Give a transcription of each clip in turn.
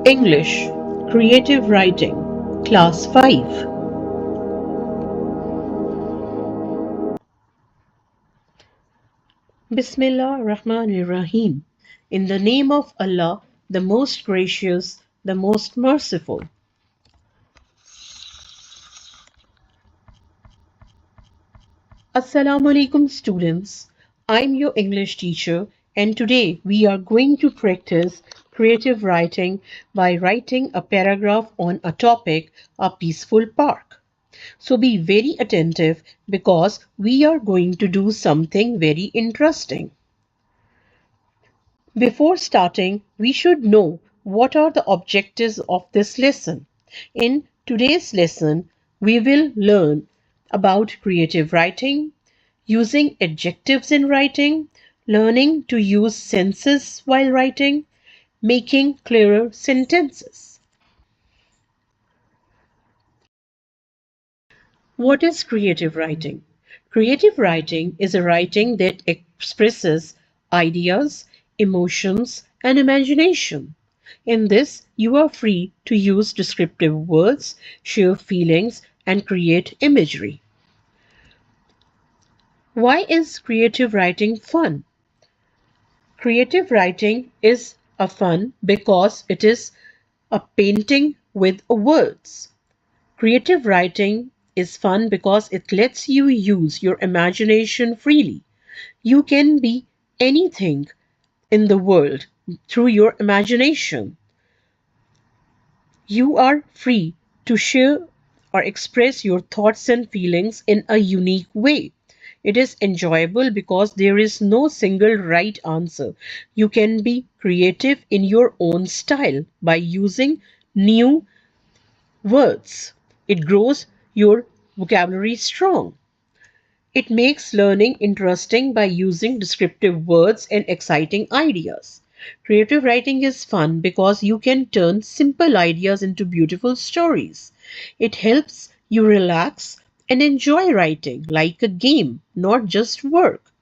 English, Creative Writing, Class 5. Bismillah Rahman Rahim. In the name of Allah, the most gracious, the most merciful. Assalamu alaikum students. I'm your English teacher and today we are going to practice creative writing by writing a paragraph on a topic, a peaceful park. So be very attentive because we are going to do something very interesting. Before starting, we should know what are the objectives of this lesson. In today's lesson, we will learn about creative writing, using adjectives in writing, learning to use senses while writing, making clearer sentences. What is creative writing? Creative writing is a writing that expresses ideas, emotions, and imagination. In this, you are free to use descriptive words, share feelings, and create imagery. Why is creative writing fun? Creative writing is a fun because it is a painting with words. Creative writing is fun because it lets you use your imagination freely. You can be anything in the world through your imagination. You are free to share or express your thoughts and feelings in a unique way. It is enjoyable because there is no single right answer. You can be creative in your own style by using new words. It grows your vocabulary strong. It makes learning interesting by using descriptive words and exciting ideas. Creative writing is fun because you can turn simple ideas into beautiful stories. It helps you relax and enjoy writing like a game, not just work.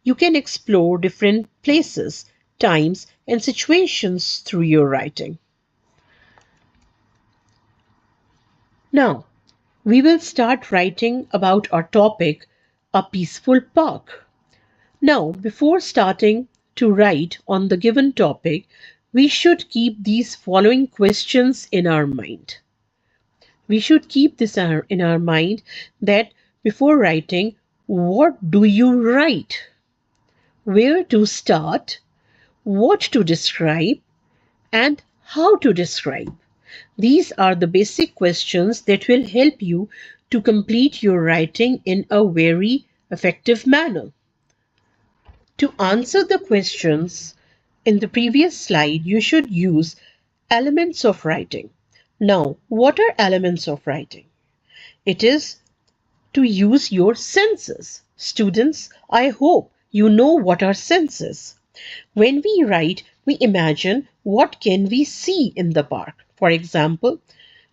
You can explore different places, times, and situations through your writing. Now, we will start writing about our topic, a peaceful park. Now, before starting to write on the given topic, we should keep these following questions in our mind. We should keep this in our mind that before writing, what do you write? Where to start? What to describe? And how to describe? These are the basic questions that will help you to complete your writing in a very effective manner. To answer the questions in the previous slide, you should use elements of writing. Now, what are elements of writing? It is to use your senses. Students, I hope you know what are senses. When we write, we imagine what can we see in the park. For example,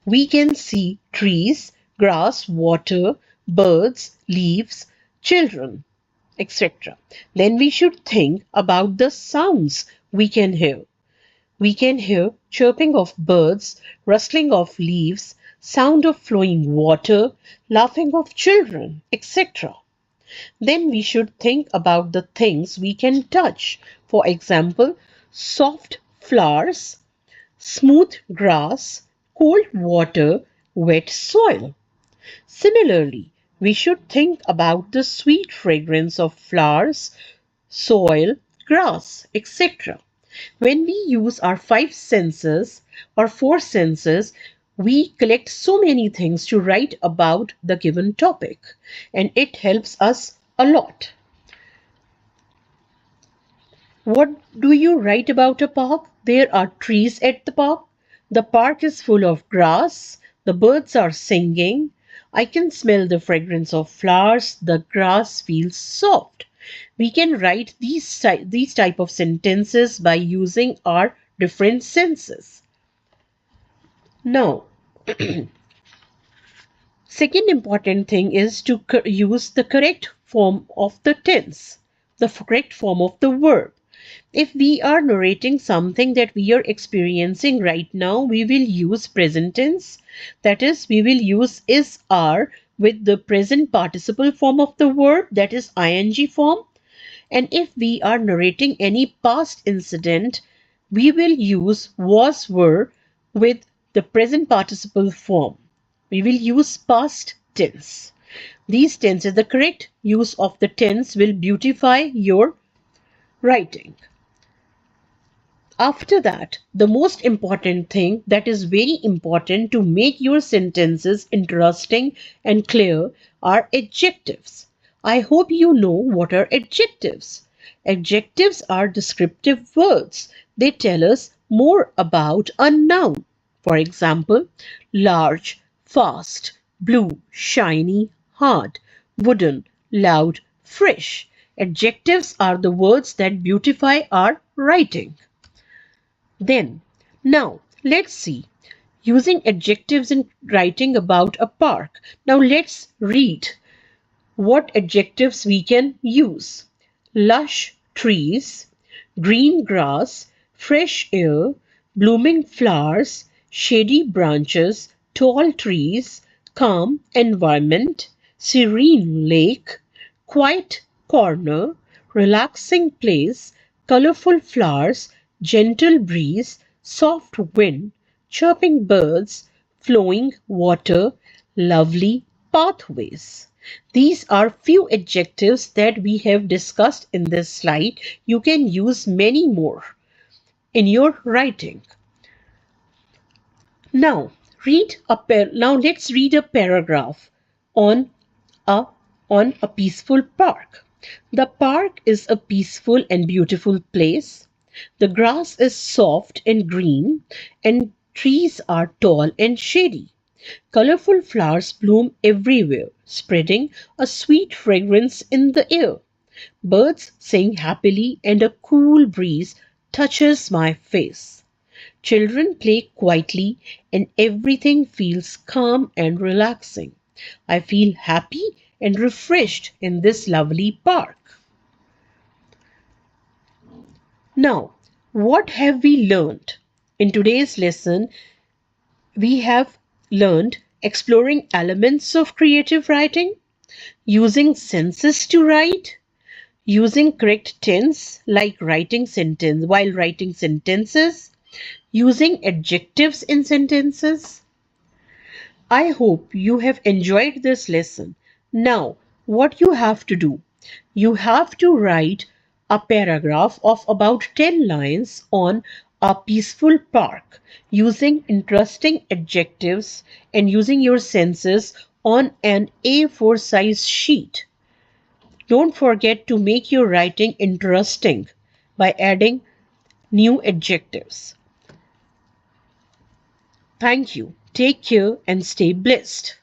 we can see trees, grass, water, birds, leaves, children, etc. Then we should think about the sounds we can hear. We can hear chirping of birds, rustling of leaves, sound of flowing water, laughing of children, etc. Then we should think about the things we can touch. For example, soft flowers, smooth grass, cold water, wet soil. Similarly, we should think about the sweet fragrance of flowers, soil, grass, etc. When we use our five senses or four senses, we collect so many things to write about the given topic, and it helps us a lot. What do you write about a park? There are trees at the park. The park is full of grass. The birds are singing. I can smell the fragrance of flowers. The grass feels soft. We can write these type of sentences by using our different senses. Now, second important thing is to use the correct form of the tense, the correct form of the verb. If we are narrating something that we are experiencing right now, we will use present tense. That is, we will use is are with the present participle form of the verb, that is ing form. And if we are narrating any past incident, we will use was were with the present participle form. We will use past tense. These tenses, the correct use of the tense will beautify your writing. After that, the most important thing that is very important to make your sentences interesting and clear are adjectives. I hope you know what are adjectives. Adjectives are descriptive words. They tell us more about a noun. For example, large, fast, blue, shiny, hard, wooden, loud, fresh. Adjectives are the words that beautify our writing. Then, now let's see. Using adjectives in writing about a park. Now let's read what adjectives we can use. Lush trees, green grass, fresh air, blooming flowers, shady branches, tall trees, calm environment, serene lake, quiet corner, relaxing place, colorful flowers, gentle breeze, soft wind, chirping birds, flowing water, lovely pathways. These are few adjectives that we have discussed in this slide. You can use many more in your writing. Now, now let's read a paragraph on a on a peaceful park. The park is a peaceful and beautiful place. The grass is soft and green and trees are tall and shady. Colorful flowers bloom everywhere, spreading a sweet fragrance in the air. Birds sing happily and a cool breeze touches my face. Children play quietly and everything feels calm and relaxing. I feel happy and refreshed in this lovely park. Now, what have we learned? In today's lesson, we have learned exploring elements of creative writing, using senses to write, using correct tense like writing sentence while writing sentences, using adjectives in sentences. I hope you have enjoyed this lesson. Now, what you have to do? You have to write a paragraph of about 10 lines on a peaceful park using interesting adjectives and using your senses on an A4 size sheet. Don't forget to make your writing interesting by adding new adjectives. Thank you. Take care and stay blessed.